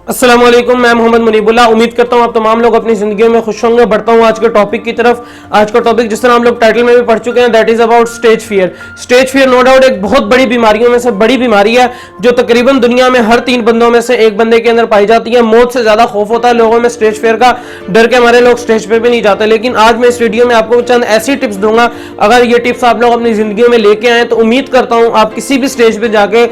अस्सलाम वालेकुम, मैं मोहम्मद मुनीबुल्लाह। उम्मीद करता हूँ आप तमाम लोग अपनी जिंदगी में खुश होंगे। बढ़ता हूँ आज के टॉपिक की तरफ। आज का टॉपिक जिस तरह हम लोग टाइटल में भी पढ़ चुके हैं, that is about stage fear. Stage fear no doubt एक बहुत बड़ी बीमारियों में से बड़ी बीमारी है, जो तकरीबन दुनिया में हर 3 बंदों में से एक बंदे के अंदर पाई जाती है। मौत से ज्यादा खौफ होता है लोगों में स्टेज फियर का, डर के हमारे लोग स्टेज पे भी नहीं जाते। लेकिन आज मैं इस वीडियो में आपको चंद ऐसी टिप्स दूंगा, अगर ये टिप्स आप लोग अपनी जिंदगी में लेके आए तो उम्मीद करता हूँ आप किसी भी स्टेज पे जाके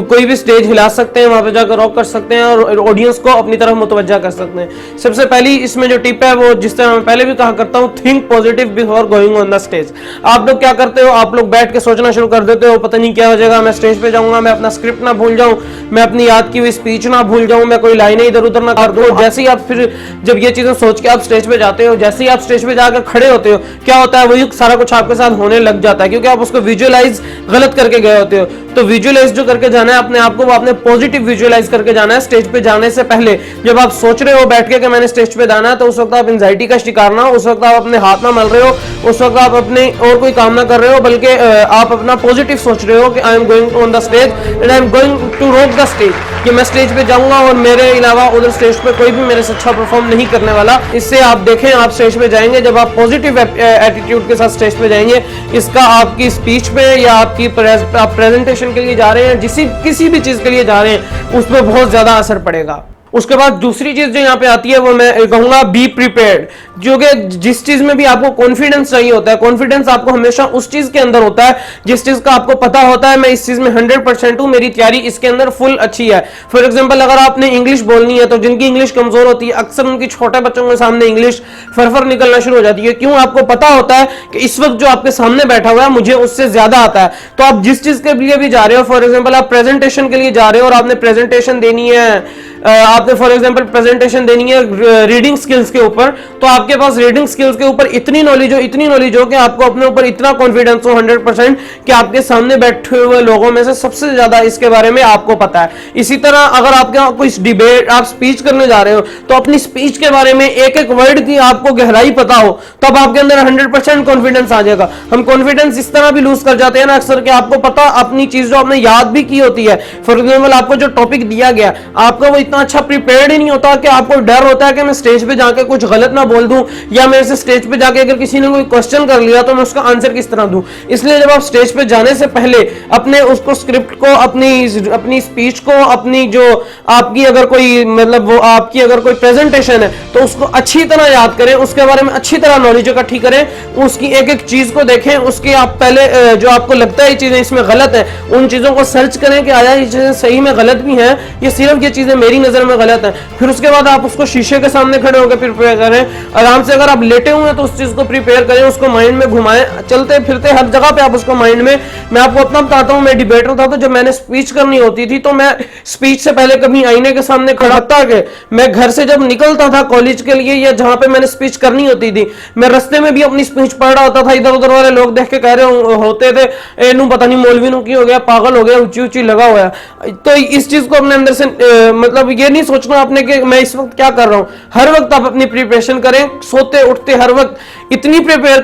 कोई भी स्टेज हिला सकते हैं, वहां पे जाकर रॉक कर सकते हैं और ऑडियंस को अपनी तरफ मुतवज्जा कर सकते हैं। सबसे पहली इसमें जो टिप है वो, जिस तरह मैं पहले भी कहा करता हूं, think positive before going on the stage. आप लोग क्या करते हो, आप लोग बैठ के सोचना शुरू कर देते हो, पता नहीं क्या हो जाएगा, मैं स्टेज पे जाऊंगा, मैं अपना स्क्रिप्ट ना भूल जाऊं, मैं अपनी याद की हुई स्पीच ना भूल जाऊं, मैं कोई लाइनें इधर उधर ना कर दूं। जैसे ही आप फिर जब ये चीजें सोच के आप स्टेज पे जाते हो, जैसे ही आप स्टेज पे जाकर खड़े होते हो, क्या होता है, वही सारा कुछ आपके साथ होने लग जाता है, क्योंकि आप उसको विजुअलाइज गलत करके गए होते हो। तो विजुअलाइज जो करके जाना है अपने आप को, वो आपने पॉजिटिव विजुअलाइज करके जाना है स्टेज पे जाने से पहले। जब आप सोच रहे हो बैठ के कि मैंने स्टेज पे जाना है, तो उस वक्त आप एंजाइटी का शिकार ना हो, उस वक्त आप अपने हाथ ना मल रहे हो, उस वक्त आप अपने और कोई काम ना कर रहे हो, बल्कि आप अपना पॉजिटिव सोच रहे हो कि I am going on the stage and I am going to rock the stage, कि मैं स्टेज पे जाऊंगा और मेरे अलावा उधर स्टेज पे कोई भी मेरे से अच्छा परफॉर्म नहीं करने वाला। इससे आप देखें, आप स्टेज पे जाएंगे, जब आप पॉजिटिव एटीट्यूड के साथ स्टेज पे जाएंगे, इसका आपकी स्पीच पे या आपकी आप प्रेजेंटेशन के लिए जा रहे हैं, किसी भी चीज के लिए जा रहे हैं, उस पर बहुत ज्यादा असर पड़ेगा। उसके बाद दूसरी चीज जो यहाँ पे आती है वो मैं कहूंगा बी प्रिपेयर्ड, जो कि जिस चीज में भी आपको कॉन्फिडेंस चाहिए होता है, कॉन्फिडेंस आपको हमेशा उस चीज के अंदर होता है जिस चीज का आपको पता होता है मैं इस चीज में 100% हूं, मेरी तैयारी इसके अंदर फुल अच्छी है। फॉर एग्जांपल, अगर आपने इंग्लिश बोलनी है, तो जिनकी इंग्लिश कमजोर होती है, अक्सर उनकी छोटे बच्चों के सामने इंग्लिश फरफर निकलना शुरू हो जाती है। क्यों? आपको पता होता है कि इस वक्त जो आपके सामने बैठा हुआ है मुझे उससे ज्यादा आता है। तो आप जिस चीज के लिए भी जा रहे हो, फॉर एग्जाम्पल आप प्रेजेंटेशन के लिए जा रहे हो और आपने प्रेजेंटेशन देनी है, आपने फॉर एग्जांपल प्रेजेंटेशन देनी है रीडिंग स्किल्स के ऊपर, तो आपके पास रीडिंग स्किल्स के ऊपर इतनी नॉलेज हो कि आपको अपने ऊपर इतना कॉन्फिडेंस हो 100% कि आपके सामने बैठे हुए लोगों में से सबसे ज्यादा इसके बारे में आपको पता है। इसी तरह अगर आपके कोई डिबेट, आप स्पीच करने जा रहे हो, तो अपनी स्पीच के बारे में एक एक वर्ड की आपको गहराई पता हो, तब आपके अंदर 100% कॉन्फिडेंस आ जाएगा। हम कॉन्फिडेंस इस तरह भी लूज कर जाते हैं ना अक्सर, कि आपको पता अपनी चीज जो आपने याद भी की होती है, फॉर एग्जाम्पल आपको जो टॉपिक दिया गया, आपका वो इतना अच्छा प्रिपेयर्ड ही नहीं होता, कि आपको डर होता है कि मैं स्टेज पे जाके कुछ गलत ना बोल दूं, या मेरे से स्टेज पे जाके अगर किसी ने कोई क्वेश्चन कर लिया तो मैं उसका आंसर किस तरह दूं। इसलिए जब आप स्टेज पे जाने से पहले अपने उसको स्क्रिप्ट को, अपनी स्पीच को, अपनी जो आपकी अगर कोई मतलब वो आपकी अगर कोई प्रेजेंटेशन है, तो उसको अच्छी तरह याद करें, उसके बारे में अच्छी तरह नॉलेज इकट्ठी करें, उसकी एक एक चीज को देखें, उसके आप पहले जो आपको लगता है ये चीजें इसमें गलत है, उन चीजों को सर्च करें कि आया ये चीजें सही में गलत भी हैं, ये सिर्फ ये चीजें मेरी नजर में गलत है। फिर उसके बाद आप उसको शीशे के सामने खड़े होकर प्रिपेयर करें आराम से। अगर आप लेटे हुए हैं तो उस चीज को प्रिपेयर करें, उसको माइंड में घुमाएं, चलते फिरते हर जगह पे आप उसको माइंड में। मैं आपको अपना बताता हूं, मैं डिबेटर था, तो जब मैंने स्पीच करनी होती थी तो मैं स्पीच से पहले कभी आईने के सामने खड़ा था कि मैं घर से जब निकलता था कॉलेज के लिए या जहां पे मैंने स्पीच करनी होती थी, मैं रास्ते में भी अपनी स्पीच पढ़ रहा होता था। इधर उधर वाले लोग देख के कह रहे होते थे, एनू पता नहीं मौलवी नु की हो गया, पागल हो गया, ऊंची ऊंची लगा हुआ है। तो इस चीज को अपने अंदर से मतलब ये नहीं सोचना आपने कि मैं इस वक्त क्या कर रहा हूं। हर वक्त आप अपनी प्रिपरेशन करें, सोते उठते हर वक्त इतनी प्रिपेयर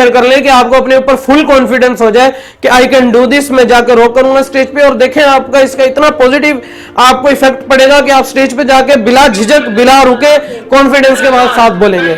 कर लें कि आपको अपने ऊपर फुल कॉन्फिडेंस हो जाए कि आई कैन डू दिस, मैं जाकर रॉक करूंगा स्टेज पे। और देखें आपका इसका इतना पॉजिटिव आपको इफेक्ट पड़ेगा कि आप स्टेज पे जाके बिला झिझक, बिला रुके कॉन्फिडेंस के साथ बोलेंगे।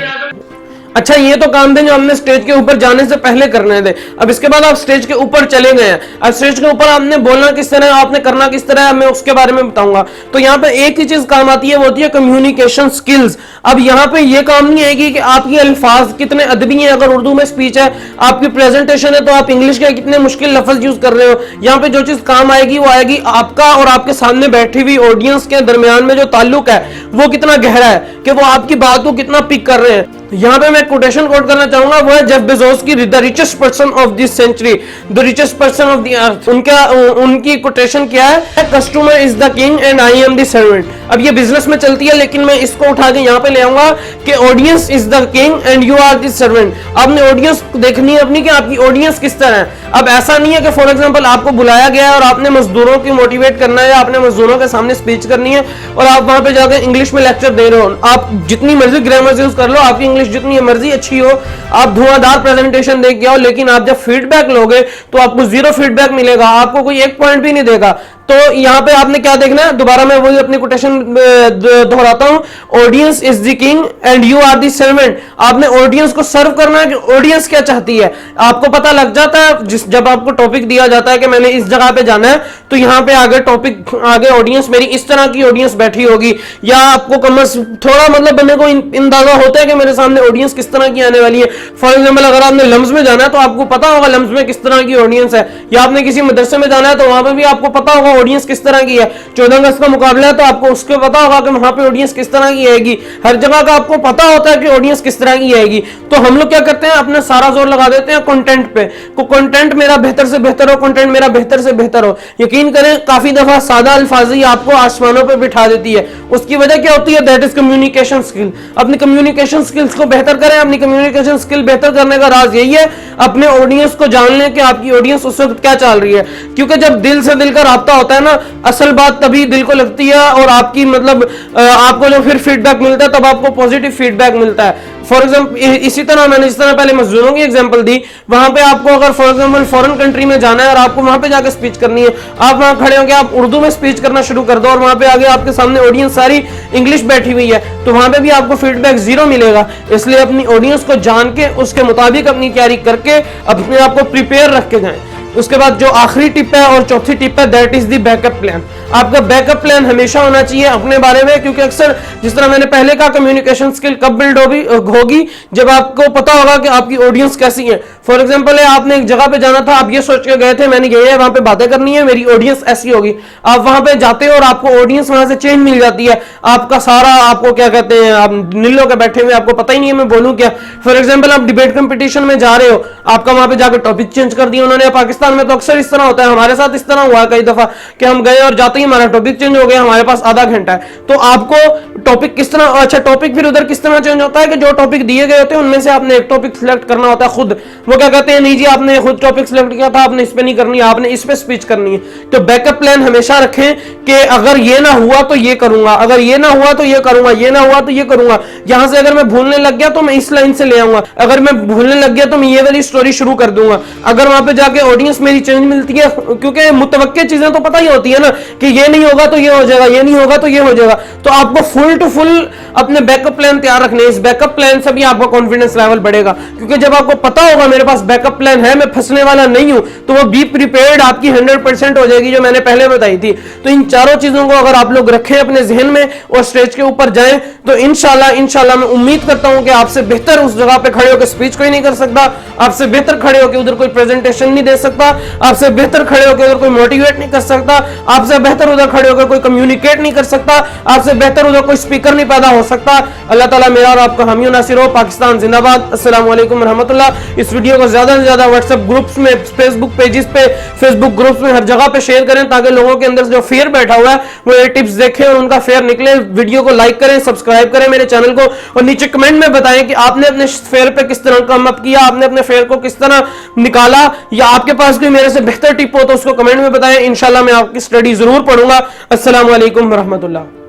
अच्छा, ये तो काम थे जो हमने स्टेज के ऊपर जाने से पहले करने थे। अब इसके बाद आप स्टेज के ऊपर चले गए हैं, अब स्टेज के ऊपर आपने बोलना किस तरह, आपने करना किस तरह है, मैं उसके बारे में बताऊंगा। तो यहाँ पे एक ही चीज काम आती है, वो होती है कम्युनिकेशन स्किल्स। अब यहाँ पे ये काम नहीं आएगी कि आपके अल्फाज कितने अदबी हैं, अगर उर्दू में स्पीच है, आपकी प्रेजेंटेशन है, तो आप इंग्लिश के कितने मुश्किल लफ्ज यूज कर रहे हो। यहाँ पे जो चीज काम आएगी वो आएगी आपका और आपके सामने बैठी हुई ऑडियंस के दरमियान में जो ताल्लुक है वो कितना गहरा है, कि वो आपकी बात को कितना पिक कर रहे हैं। यहाँ पे मैं कोटेशन कोट करना चाहूंगा, वो है जेफ बेजोस की, the richest person of this century, the richest person of the earth. उनकी कोटेशन क्या है? Customer is the king and I am the servant. अब ये बिजनेस में चलती है, लेकिन मैं इसको उठा के यहाँ पे ले आऊंगा कि audience is the king and you are the servant. आपने ऑडियंस देखनी है अपनी, कि आपकी ऑडियंस किस तरह है। अब ऐसा नहीं है कि फॉर एग्जांपल आपको बुलाया गया है और आपने मजदूरों की मोटिवेट करना है, आपने मजदूरों के सामने स्पीच करनी है और आप वहां पे जाकर इंग्लिश में लेक्चर दे रहे हो। आप जितनी मर्जी ग्रामर यूज कर लो, आपकी इंग्लिश जितनी मर्जी अच्छी हो, आप धुआंधार प्रेजेंटेशन दे के आओ, लेकिन आप जब फीडबैक लोगे तो आपको जीरो फीडबैक मिलेगा, आपको कोई एक पॉइंट भी नहीं देगा। तो यहाँ पे आपने क्या देखना है, दोबारा मैं वही अपनी कोटेशन दोहराता हूं, audience is the king and you are the servant. आपने ऑडियंस को सर्व करना है कि ऑडियंस क्या चाहती है। आपको पता लग जाता है जब आपको टॉपिक दिया जाता है कि मैंने इस जगह पे जाना है, तो यहाँ पे आगे टॉपिक आगे ऑडियंस मेरी इस तरह की ऑडियंस बैठी होगी, या आपको थोड़ा मतलब बनने को अंदाजा होता है कि मेरे सामने ऑडियंस किस तरह की आने वाली है। फॉर एग्जाम्पल अगर आपने लम्स में जाना है तो आपको पता होगा लम्स में किस तरह की ऑडियंस है, या आपने किसी मदरसे में जाना है तो वहां पर भी आपको पता होगा ऑडियंस किस तरह की है। 14 अगस्त का मुकाबला है तो आपको उसके पता होगा कि वहां पे ऑडियंस किस तरह की आएगी। हर जगह का आपको पता होता है कि ऑडियंस किस तरह की आएगी। तो हम लोग क्या करते हैं, अपना सारा जोर लगा देते हैं कंटेंट पे, को कंटेंट मेरा बेहतर से बेहतर हो, कंटेंट मेरा बेहतर से बेहतर हो। यकीन करें काफी दफा सादा अल्फाजी आपको आसमानों पे बिठा देती है। उसकी वजह क्या होती है, दैट इज कम्युनिकेशन स्किल। अपनी कम्युनिकेशन स्किल्स को बेहतर करें। अपनी कम्युनिकेशन स्किल बेहतर करने का राज यही है, अपने ऑडियंस को जान लें कि आपकी ऑडियंस उस वक्त क्या चाल रही है। क्योंकि जब दिल से दिल का राब्ता होता है ना, असल बात तभी दिल को लगती है, और आपकी मतलब आपको जो फिर फीडबैक मिलता है तब आपको पॉजिटिव फीडबैक मिलता है। फॉर एग्जाम्पल इसी तरह मैंने जिस तरह पहले मजदूरों की एग्जांपल दी, वहां पे आपको अगर फॉर एग्जांपल फॉरेन कंट्री में जाना है और आपको वहां पे जाकर स्पीच करनी है, आप वहां खड़े होकर आप उर्दू में स्पीच करना शुरू कर दो और वहां पे आगे आपके सामने ऑडियंस सारी इंग्लिश बैठी हुई है, तो वहां पे भी आपको फीडबैक जीरो मिलेगा। इसलिए अपनी ऑडियंस को जान के उसके मुताबिक अपनी तैयारी करके अपने आप को प्रिपेयर रख के जाएं। उसके बाद जो आखिरी टिप है और चौथी टिप है, that is the backup plan. आपका बैकअप प्लान हमेशा होना चाहिए अपने बारे में, क्योंकि अक्सर जिस तरह मैंने पहले कहा कम्युनिकेशन स्किल कब बिल्ड होगी, जब आपको पता होगा कि आपकी ऑडियंस कैसी है। फॉर एग्जांपल है आपने एक जगह पे जाना था, आप ये सोच के गए थे मैंने ये वहां पे बातें करनी है, मेरी ऑडियंस ऐसी होगी। आप वहां पे जाते हो और आपको ऑडियंस वहां से चेंज मिल जाती है, आपका सारा आपको क्या कहते हैं, आप नीलों के बैठे हुए, आपको पता ही नहीं है मैं बोलूं क्या। फॉर एग्जाम्पल आप डिबेट कंपटीशन में जा रहे हो, आपका वहां पे जाकर टॉपिक चेंज कर दिया उन्होंने। पाकिस्तान में तो अक्सर इस तरह होता है, हमारे साथ इस तरह हुआ कई दफा कि हम गए और जाते ही हमारा टॉपिक चेंज हो गया, हमारे पास आधा घंटा है। तो आपको टॉपिक किस तरह, अच्छा टॉपिक फिर उधर किस तरह चेंज होता है कि जो टॉपिक दिए गए होते हैं उनमें से आपने एक टॉपिक सिलेक्ट करना होता है खुद। वो क्या कहते हैं, नहीं जी आपने खुद टॉपिक सिलेक्ट किया था, आपने इस पे नहीं करनी है, आपने इस पे स्पीच करनी है। तो बैकअप प्लान हमेशा रखें कि अगर ये ना हुआ तो ये करूंगा, अगर ये ना हुआ तो ये करूंगा, ये ना हुआ तो ये करूंगा। यहां से अगर मैं भूलने लग गया तो मैं इस लाइन से ले आऊंगा, अगर मैं भूलने लग गया तो मैं ये वाली स्टोरी शुरू कर दूंगा। अगर वहां पे जाके ऑडियंस मेरी चेंज मिलती है, क्योंकि मुतवक्के चीजें तो पता ही होती है ना कि ये नहीं होगा तो ये हो जाएगा, ये नहीं होगा तो ये हो जाएगा। तो आपको फुल टू फुल अपने बैकअप प्लान तैयार रखने, इस बैकअप प्लान से भी आपका कॉन्फिडेंस लेवल बढ़ेगा। क्योंकि जब आपको पता होगा मेरे पास बैकअप प्लान है, मैं फंसने वाला नहीं हूं, तो वो बी प्रिपेयर्ड आपकी 100% हो जाएगी, जो मैंने पहले बताई थी। तो इन चारों चीजों को अगर आप लोग रखें अपने जहन में और स्टेज के ऊपर जाएं, तो इंशाल्लाह मैं उम्मीद करता हूं कि आपसे बेहतर उस जगह पे खड़े होकर स्पीच कोई नहीं कर सकता, आपसे बेहतर खड़े होकर उधर कोई प्रेजेंटेशन नहीं दे सकता, आपसे बेहतर खड़े होकर उधर कोई मोटिवेट नहीं कर सकता, आपसे बेहतर उधर खड़े होकर कोई कम्युनिकेट नहीं कर सकता, आपसे बेहतर उधर कोई स्पीकर नहीं पैदा हो सकता। अल्लाह ताला मेरा और आपका हामी नासिर हो। पाकिस्तान जिंदाबाद। अस्सलाम वालेकुम रहमतुल्लाह। इस वीडियो को ज्यादा से ज्यादा व्हाट्सएप ग्रुप्स में, फेसबुक पेजेस पे, फेसबुक ग्रुप्स में, हर जगह पे शेयर करें, ताकि लोगों के अंदर जो फियर बैठा हुआ है वो ये टिप्स देखें और उनका फेयर निकले। वीडियो को लाइक करें, सब्सक्राइब करें मेरे चैनल को, और नीचे कमेंट में बताएं कि आपने अपने फेयर पे किस तरह कम अप किया, आपने अपने फेयर को किस तरह निकाला, या आपके पास कोई मेरे से बेहतर टिप हो तो उसको कमेंट में बताएं। इंशाल्लाह मैं आपकी स्टडी जरूर पढ़ूंगा। अस्सलाम वालेकुम रहमतुल्लाह।